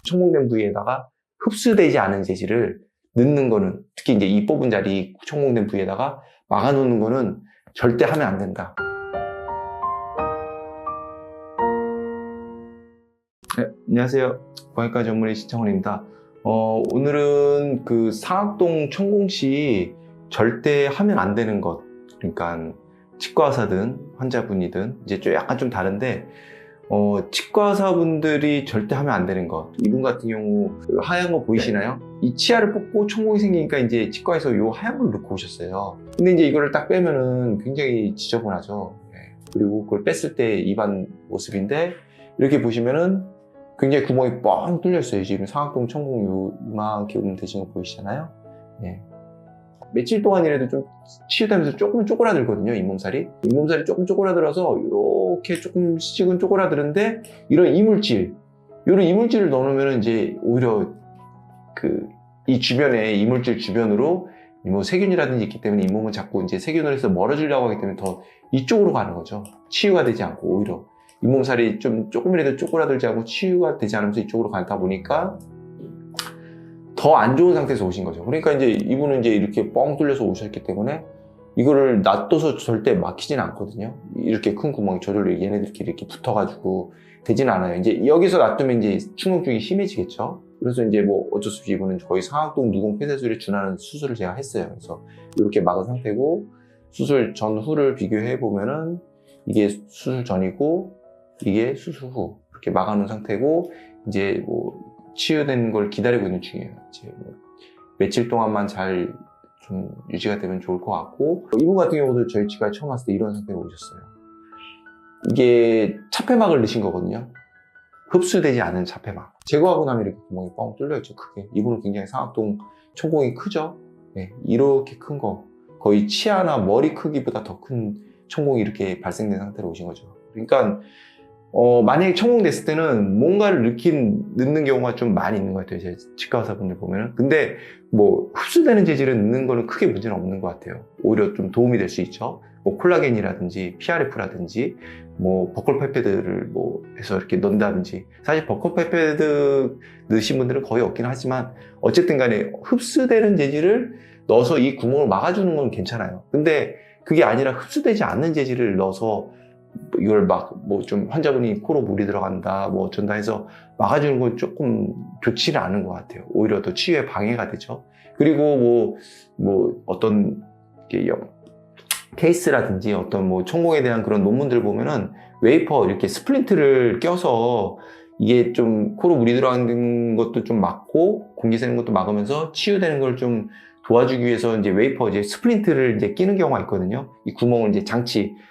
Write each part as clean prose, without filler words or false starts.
촉목된 부위에다가 흡수되지 않은 재질을 넣는 거는, 특히 이제 이 뽑은 자리 촉목된 부위에다가 막아놓는 거는 절대 하면 안 된다. 네, 안녕하세요. 고양이과 전문의 신창원입니다. 오늘은 그 상악동 천공시 절대 하면 안 되는 것, 그러니까 치과 의사든 환자분이든 이제 약간 좀 다른데, 치과 의사분들이 절대 하면 안 되는 것. 이분 같은 경우 그 하얀 거 보이시나요? 이 치아를 뽑고 천공이 생기니까 이제 치과에서 요 하얀 걸 넣고 오셨어요. 근데 이제 이거를 딱 빼면은 굉장히 지저분하죠. 그리고 그걸 뺐을 때 입안 모습인데, 이렇게 보시면은 굉장히 구멍이 뻥 뚫려 있어요. 지금 상악동 천공 이만큼 되신 거 보이시잖아요. 네. 며칠 동안이라도 좀 치유되면서 조금 쪼그라들거든요, 잇몸살이. 잇몸살이 조금 쪼그라들어서 이렇게 조금씩은 쪼그라드는데, 이런 이물질을 넣어놓으면 이제 오히려 이 주변에, 이물질 주변으로 뭐 세균이라든지 있기 때문에 잇몸은 자꾸 이제 세균을 해서 멀어지려고 하기 때문에 더 이쪽으로 가는 거죠. 치유가 되지 않고 오히려 잇몸살이 조금이라도 쪼그라들지 않고 치유가 되지 않으면서 이쪽으로 가다 보니까 더 안 좋은 상태에서 오신 거죠. 그러니까 이제 이분은 이제 이렇게 뻥 뚫려서 오셨기 때문에 이거를 놔둬서 절대 막히진 않거든요. 이렇게 큰 구멍이 저절로 얘네들끼리 이렇게 붙어가지고 되진 않아요. 이제 여기서 놔두면 이제 충동증이 심해지겠죠. 그래서 이제 뭐 어쩔 수 없이 이분은 거의 상악동 누공 폐쇄술에 준하는 수술을 제가 했어요. 그래서 이렇게 막은 상태고, 수술 전후를 비교해 보면은 이게 수술 전이고 이게 수술 후 이렇게 막아놓은 상태고, 이제 뭐 치유된 걸 기다리고 있는 중이에요. 이제 뭐 며칠 동안만 잘 좀 유지가 되면 좋을 것 같고, 이분 같은 경우도 저희 치과에 처음 왔을 때 이런 상태로 오셨어요. 이게 차폐막을 넣으신 거거든요. 흡수되지 않은 차폐막. 제거하고 나면 이렇게 구멍이 뻥 뚫려있죠, 크게. 이분은 굉장히 상악동 천공이 크죠. 네, 이렇게 큰 거, 거의 치아나 머리 크기보다 더 큰 천공이 이렇게 발생된 상태로 오신 거죠. 그러니까 만약에 천공됐을 때는 뭔가를 넣는 경우가 좀 많이 있는 것 같아요, 제 치과 의사분들 보면은. 근데 뭐 흡수되는 재질을 넣는 거는 크게 문제는 없는 것 같아요. 오히려 좀 도움이 될 수 있죠. 뭐 콜라겐이라든지 PRF라든지 뭐 버클페페드를 뭐 해서 이렇게 넣는다든지. 사실 버클페페드 넣으신 분들은 거의 없긴 하지만, 어쨌든 간에 흡수되는 재질을 넣어서 이 구멍을 막아주는 건 괜찮아요. 근데 그게 아니라 흡수되지 않는 재질을 넣어서 이걸 막 뭐 좀 환자분이 코로 물이 들어간다 뭐 어쩐다 해서 막아주는 건 조금 좋지는 않은 것 같아요. 오히려 더 치유에 방해가 되죠. 그리고 뭐 어떤 케이스라든지 어떤 뭐 천공에 대한 그런 논문들 보면은 웨이퍼 이렇게 스플린트를 껴서 이게 좀 코로 물이 들어가는 것도 좀 막고 공기 새는 것도 막으면서 치유되는 걸 좀 도와주기 위해서 이제 웨이퍼, 이제 스플린트를 이제 끼는 경우가 있거든요. 이 구멍을 이제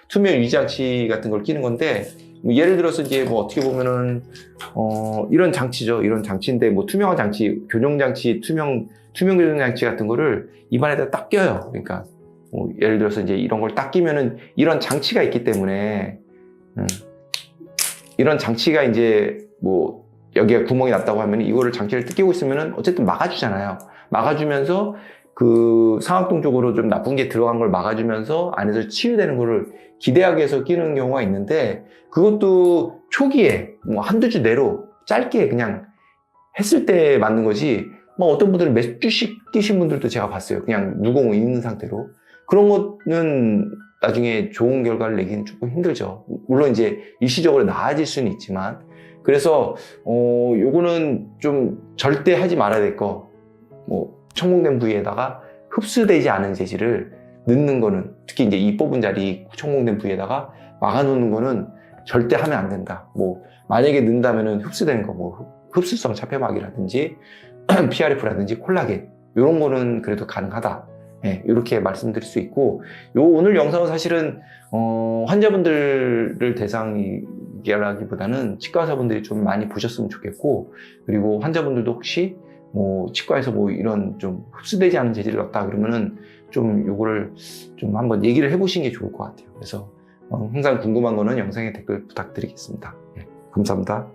투명 유리장치 같은 걸 끼는 건데, 뭐 예를 들어서 이제 뭐 어떻게 보면은, 이런 장치죠. 이런 장치인데, 뭐 투명한 장치, 교정장치, 투명 교정장치 같은 거를 입안에다 딱 껴요. 그러니까, 뭐 예를 들어서 이제 이런 걸 딱 끼면은 이런 장치가 있기 때문에, 이런 장치가 이제 뭐 여기에 구멍이 났다고 하면 이거를 장치를 딱 끼고 있으면은 어쨌든 막아주잖아요. 막아주면서 그 상악동 쪽으로 좀 나쁜 게 들어간 걸 막아주면서 안에서 치유되는 거를 기대하기 위해서 끼는 경우가 있는데, 그것도 초기에 뭐 한두 주 내로 짧게 그냥 했을 때 맞는 거지, 뭐 어떤 분들은 몇 주씩 끼신 분들도 제가 봤어요. 그냥 누공 있는 상태로. 그런 거는 나중에 좋은 결과를 내기는 조금 힘들죠. 물론 이제 일시적으로 나아질 수는 있지만. 그래서 요거는 좀 절대 하지 말아야 될 거, 뭐 천공된 부위에다가 흡수되지 않은 재질을 넣는 거는, 특히 이제 이 뽑은 자리 천공된 부위에다가 막아놓는 거는 절대 하면 안 된다. 뭐 만약에 넣는다면은 흡수되는 거, 뭐 흡수성 차폐막이라든지 PRF라든지 콜라겐, 이런 거는 그래도 가능하다. 네, 이렇게 말씀드릴 수 있고, 오늘 영상은 사실은 환자분들을 대상이라기보다는 치과 의사분들이 좀 많이 보셨으면 좋겠고, 그리고 환자분들도 혹시 뭐 치과에서 뭐 이런 좀 흡수되지 않은 재질을 넣었다 그러면은 좀 요거를 좀 한번 얘기를 해보시는 게 좋을 것 같아요. 그래서 항상 궁금한 거는 영상에 댓글 부탁드리겠습니다. 네, 감사합니다.